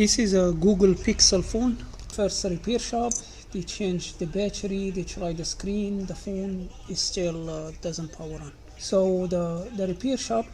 This is a Google Pixel phone. First repair shop, they changed the battery, they tried the screen, the phone is still doesn't power on. So the repair shop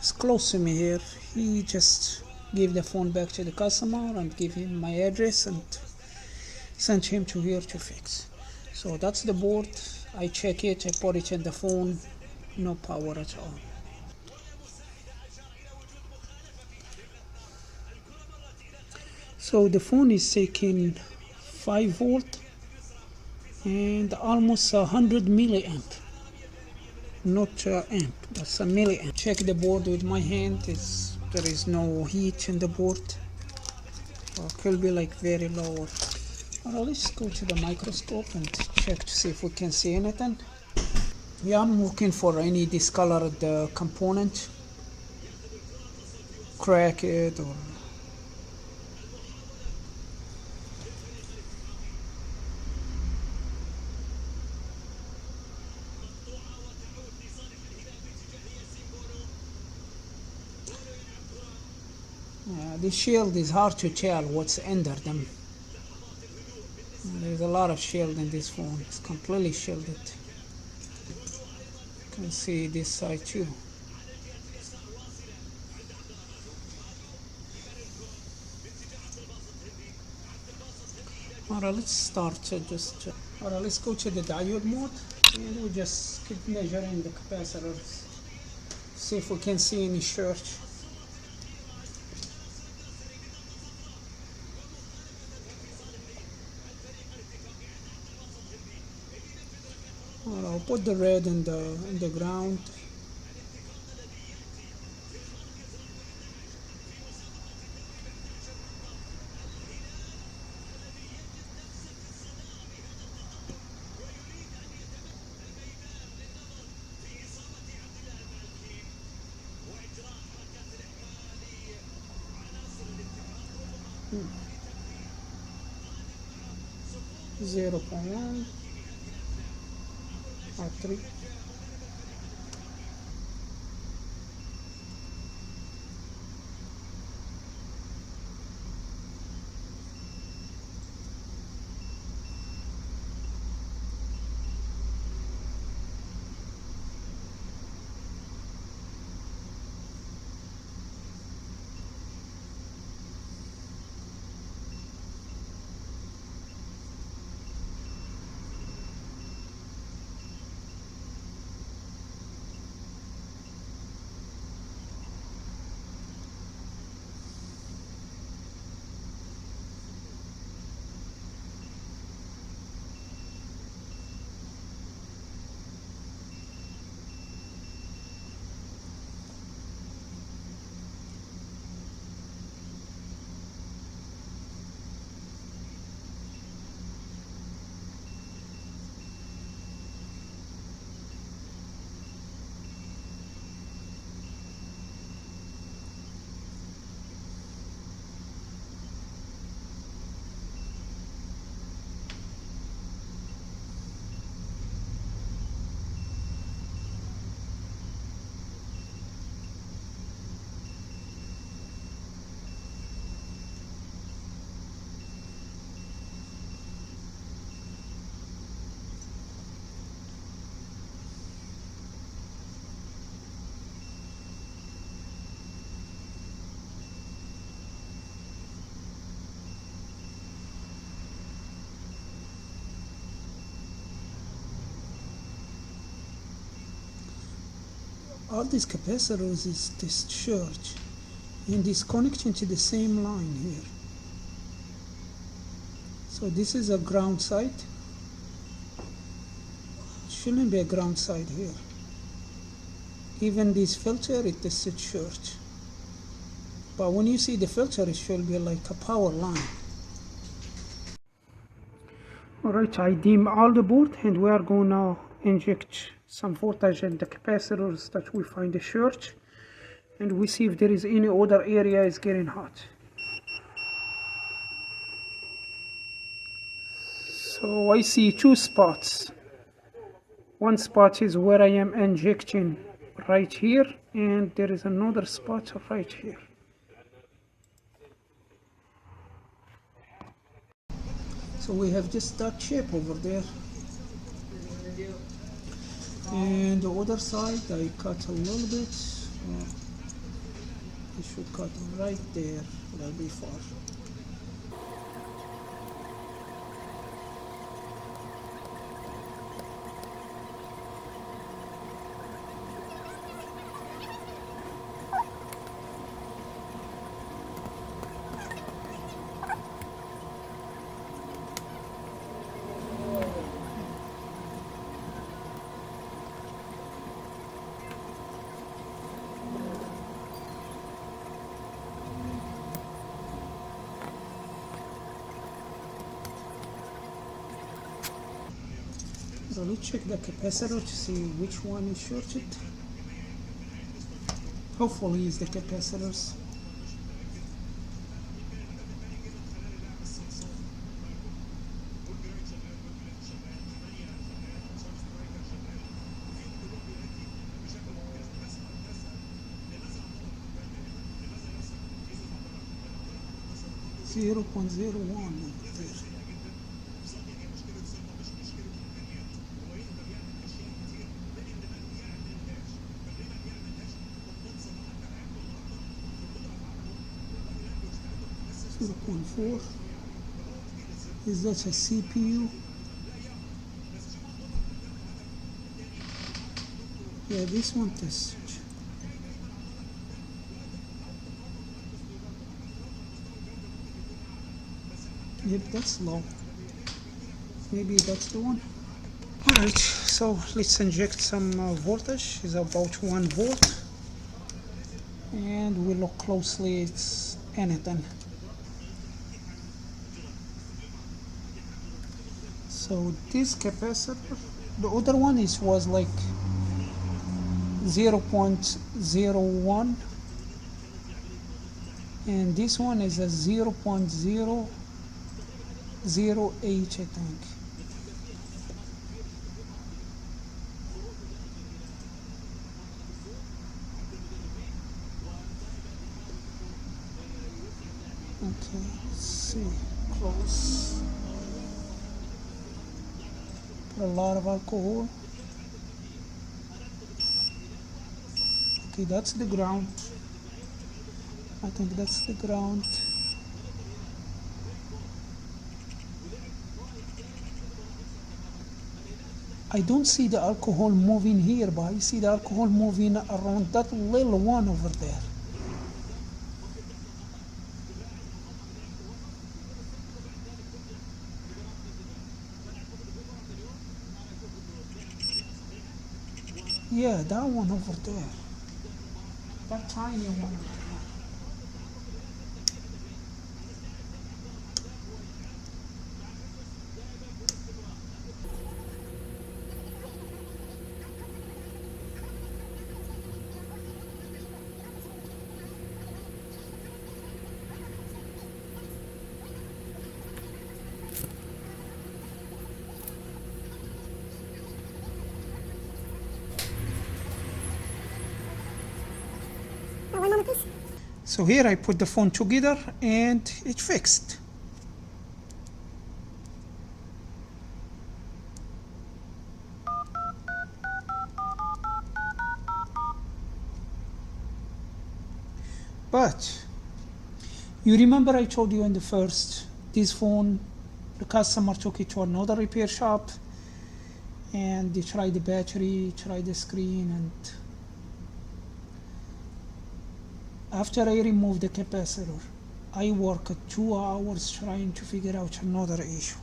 is close to me here. He just gave the phone back to the customer and give him my address and sent him to here to fix. So that's the board. I check it, I put it in the phone, no power at all. So the phone is taking 5 volt and almost 100 milliamp, not amp, that's a milliamp. Check the board with my hand. There is no heat in the board. It could be like very low. Well, let's go to the microscope and check to see if we can see anything. Yeah, I'm looking for any discolored component, crack it or the shield is hard to tell what's under them. There's a lot of shield in this phone. It's completely shielded. You can see this side too. Alright, let's start alright, let's go to the diode mode and we just keep measuring the capacitors. See if we can see any surge. I'll put the red in the ground. Hmm. 0.1 or 3. All these capacitors is discharged and is connecting to the same line here. So this is a ground side. Shouldn't be a ground side here. Even this filter, it is discharged. But when you see the filter, it should be like a power line. Alright, I dim all the board and we are going to inject some voltage in the capacitors that we find the surge, and we see if there is any other area is getting hot. So I see 2 spots. One spot is where I am injecting right here, and there is another spot right here. So we have just that shape over there. And the other side I cut a little bit. I should cut right there. That'll be far. So let's check the capacitor to see which one is shorted. Hopefully it's the capacitors. Zero point 0.01 over there. .4. Is that a CPU? Yeah, this one test. Yep, that's low. Maybe that's the one. Alright, so let's inject some voltage. It's about 1 volt. And we look closely, it's anything. So this capacitor, the other one was like 0.01, and this one is a 0.008, I think. Okay, let's see, close. A lot of alcohol. Okay, that's the ground. I think that's the ground. I don't see the alcohol moving here, but I see the alcohol moving around that little one over there. Yeah, that one over there. That tiny one. So here I put the phone together and it's fixed. But you remember I told you in the first, this phone, the customer took it to another repair shop and they tried the battery, tried the screen, and after I removed the capacitor, I worked 2 hours trying to figure out another issue.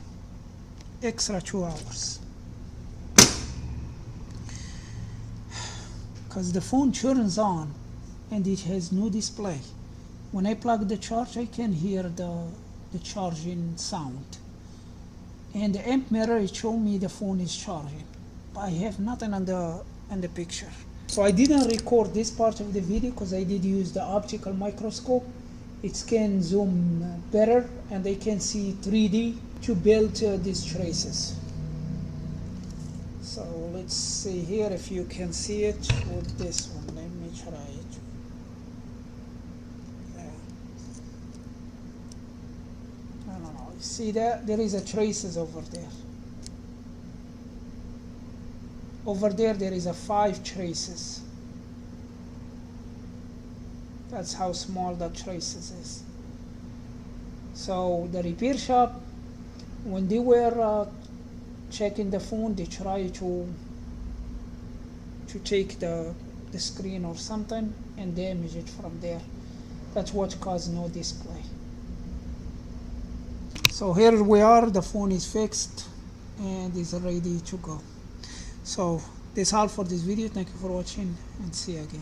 Extra 2 hours. Because the phone turns on and it has no display. When I plug the charge, I can hear the charging sound. And the amp mirror, it showed me the phone is charging. But I have nothing on the picture. So I didn't record this part of the video because I did use the optical microscope. It can zoom better and I can see 3D to build these traces. So let's see here if you can see it with this one. Let me try it. Yeah. I don't know, See that there is a traces over there. Over there is a 5 traces. That's how small the traces is. So the repair shop, when they were checking the phone, they try to take the screen or something and damage it from there. That's what caused no display. So here we are, the phone is fixed and is ready to go. So that's all for this video. Thank you for watching and see you again.